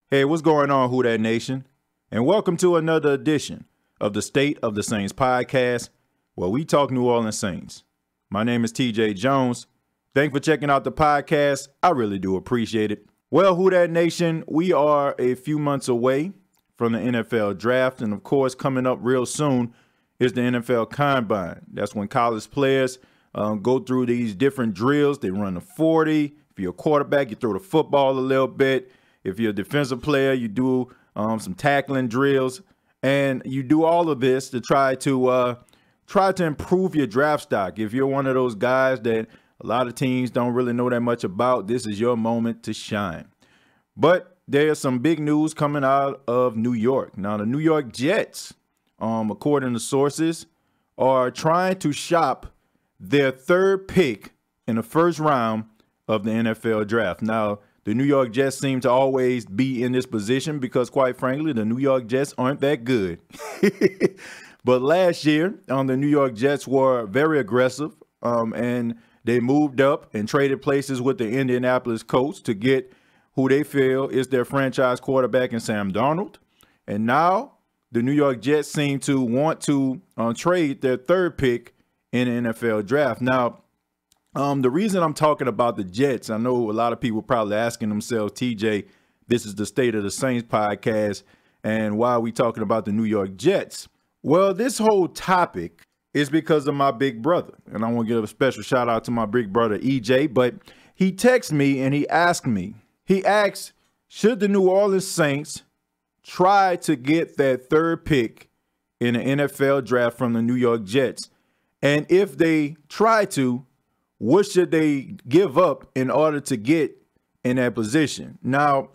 Hey, what's going on, Who Dat Nation? And welcome to another edition of the State of the Saints podcast, where we talk New Orleans Saints. My name is TJ Jones. Thanks for checking out the podcast. I really do appreciate it. Well, Who Dat Nation, we are a few months away from the NFL draft, and of course, coming up real soon is the NFL Combine. That's when college players go through these different drills. They run the 40. If you're a quarterback, you throw the football a little bit. If you're a defensive player, you do some tackling drills, and you do all of this to try to improve your draft stock. If you're one of those guys that a lot of teams don't really know that much about, this is your moment to shine. But there's some big news coming out of New York. Now, the New York Jets, according to sources, are trying to shop their third pick in the first round of the NFL draft. Now, the New York Jets seem to always be in this position because, quite frankly, the New York Jets aren't that good. But last year, the New York Jets were very aggressive, and they moved up and traded places with the Indianapolis Colts to get who they feel is their franchise quarterback in Sam Darnold. And now the New York Jets seem to want to trade their third pick in the NFL draft. Now, the reason I'm talking about the Jets, I know a lot of people probably asking themselves, TJ, this is the State of the Saints podcast, and why are we talking about the New York Jets? Well, this whole topic is because of my big brother, and I want to give a special shout out to my big brother, EJ, but he texted me and he asked, should the New Orleans Saints try to get that third pick in the NFL draft from the New York Jets? And if they try to, what should they give up in order to get in that position? Now,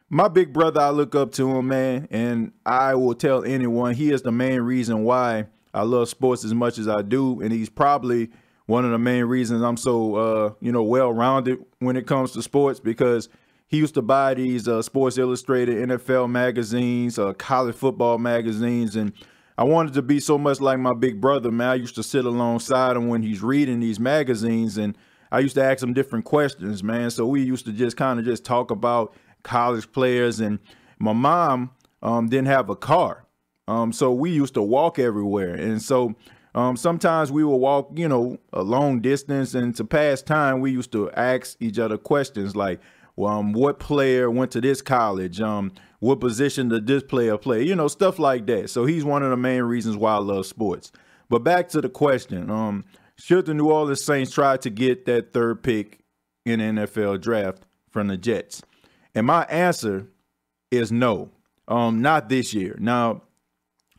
my big brother, I look up to him, man, and I will tell anyone he is the main reason why I love sports as much as I do, and he's probably one of the main reasons I'm so, well-rounded when it comes to sports, because he used to buy these Sports Illustrated NFL magazines, college football magazines, and I wanted to be so much like my big brother, man. I used to sit alongside him when he's reading these magazines, and I used to ask him different questions, man. So we used to just kind of talk about college players, and my mom didn't have a car. So we used to walk everywhere. And so sometimes we would walk, a long distance, and to pass time, we used to ask each other questions like, what player went to this college? What position did this player play? Stuff like that. So he's one of the main reasons why I love sports. But back to the question, should the New Orleans Saints try to get that third pick in the NFL draft from the Jets? And my answer is no, not this year. Now,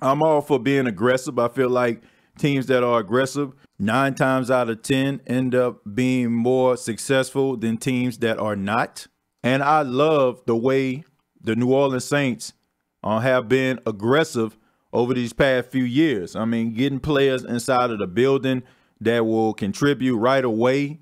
I'm all for being aggressive. I feel like teams that are aggressive 9 times out of 10 end up being more successful than teams that are not. And I love the way the New Orleans Saints have been aggressive over these past few years. I mean, getting players inside of the building that will contribute right away.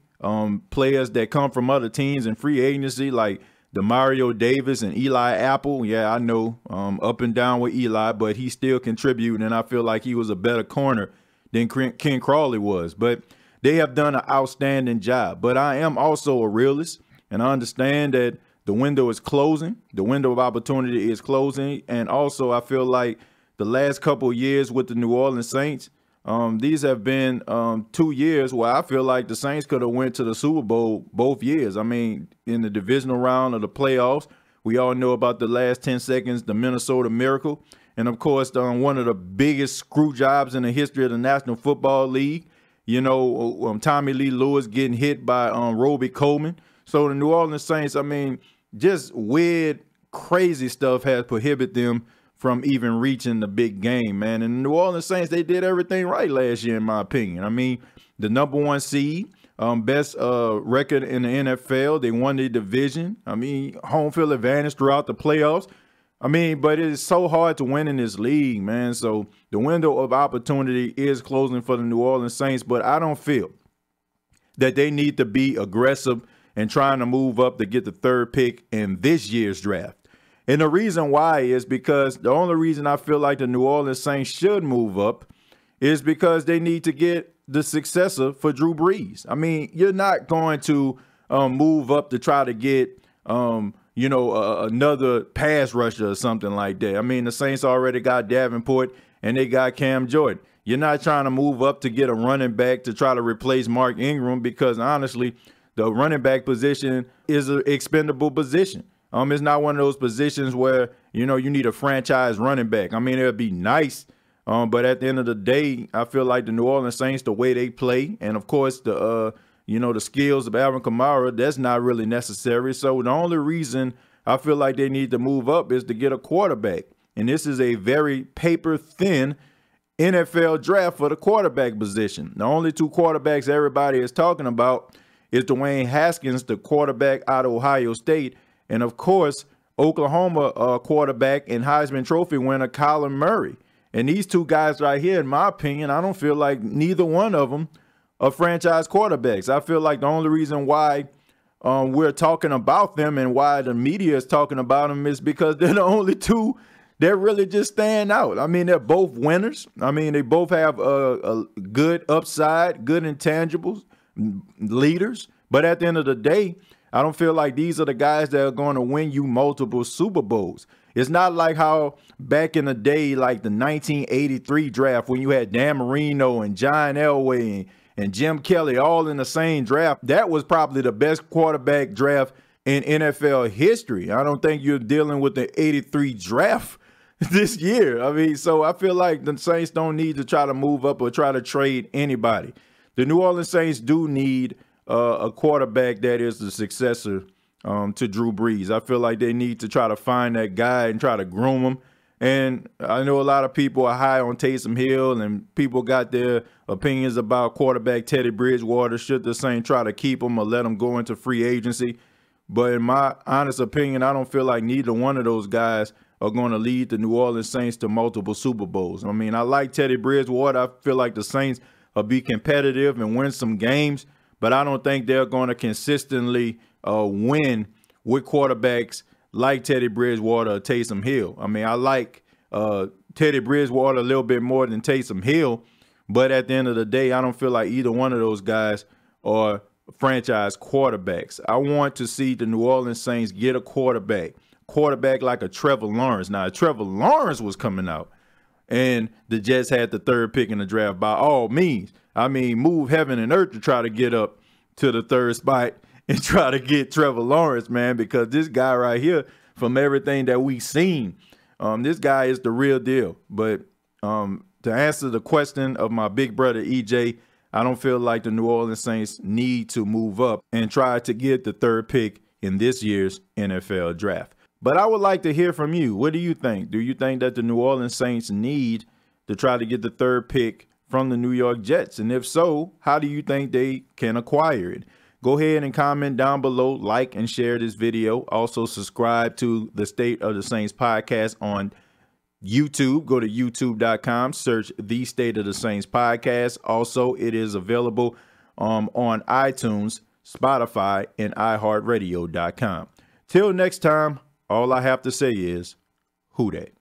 Players that come from other teams in free agency like Demario Davis and Eli Apple. Yeah, I know up and down with Eli, but he's still contributing, and I feel like he was a better corner than Ken Crawley was. But they have done an outstanding job. But I am also a realist, and I understand that the window is closing. The window of opportunity is closing. And also I feel like the last couple of years with the New Orleans Saints, these have been 2 years where I feel like the Saints could have went to the Super Bowl both years. I mean, in the divisional round of the playoffs, we all know about the last 10 seconds, the Minnesota Miracle. And, of course, one of the biggest screw jobs in the history of the National Football League, Tommy Lee Lewis getting hit by Roby Coleman. So the New Orleans Saints, I mean, just weird, crazy stuff has prohibited them from even reaching the big game, man. And the New Orleans Saints, they did everything right last year, in my opinion. I mean, the #1 seed, best record in the NFL. They won the division. I mean, home field advantage throughout the playoffs. I mean, but it is so hard to win in this league, man. So the window of opportunity is closing for the New Orleans Saints, but I don't feel that they need to be aggressive and trying to move up to get the third pick in this year's draft. And the reason why is because the only reason I feel like the New Orleans Saints should move up is because they need to get the successor for Drew Brees. I mean, you're not going to move up to try to get another pass rusher or something like that. I mean, the Saints already got Davenport and they got Cam Jordan. You're not trying to move up to get a running back to try to replace Mark Ingram, because honestly, the running back position is an expendable position. It's not one of those positions where, you need a franchise running back. I mean, it'd be nice, but at the end of the day, I feel like the New Orleans Saints, the way they play, and of course the skills of Alvin Kamara, that's not really necessary. So the only reason I feel like they need to move up is to get a quarterback. And this is a very paper-thin NFL draft for the quarterback position. The only two quarterbacks everybody is talking about is Dwayne Haskins, the quarterback out of Ohio State, and of course, Oklahoma quarterback and Heisman Trophy winner Kyler Murray. And these two guys right here, in my opinion, I don't feel like neither one of them are franchise quarterbacks. I feel like the only reason why we're talking about them and why the media is talking about them is because they're the only two that really just stand out. I mean, they're both winners. I mean, they both have a good upside, good intangibles, leaders. But at the end of the day, I don't feel like these are the guys that are going to win you multiple Super Bowls. It's not like how back in the day, like the 1983 draft, when you had Dan Marino and John Elway and Jim Kelly all in the same draft. That was probably the best quarterback draft in NFL history. I don't think you're dealing with the 83 draft this year. I mean, so I feel like the Saints don't need to try to move up or try to trade anybody. The New Orleans Saints do need a quarterback that is the successor to Drew Brees. I feel like they need to try to find that guy and try to groom him. And I know a lot of people are high on Taysom Hill, and people got their opinions about quarterback Teddy Bridgewater. Should the Saints try to keep him or let him go into free agency? But in my honest opinion, I don't feel like neither one of those guys are going to lead the New Orleans Saints to multiple Super Bowls. I mean, I like Teddy Bridgewater. I feel like the Saints will be competitive and win some games, but I don't think they're going to consistently win with quarterbacks like Teddy Bridgewater or Taysom Hill. I mean, I like Teddy Bridgewater a little bit more than Taysom Hill, but at the end of the day, I don't feel like either one of those guys are franchise quarterbacks. I want to see the New Orleans Saints get a quarterback like a Trevor Lawrence. Now, if Trevor Lawrence was coming out and the Jets had the third pick in the draft, by all means, I mean, move heaven and earth to try to get up to the third spot and try to get Trevor Lawrence, man, because this guy right here, from everything that we've seen, this guy is the real deal. But to answer the question of my big brother, EJ, I don't feel like the New Orleans Saints need to move up and try to get the third pick in this year's NFL draft. But I would like to hear from you. What do you think? Do you think that the New Orleans Saints need to try to get the third pick from the New York Jets? And if so, how do you think they can acquire it? Go ahead and comment down below, like and share this video. Also subscribe to the State of the Saints podcast on YouTube. Go to youtube.com, search the State of the Saints podcast. Also, it is available on iTunes, Spotify, and iHeartRadio.com. Till next time, all I have to say is, who dat?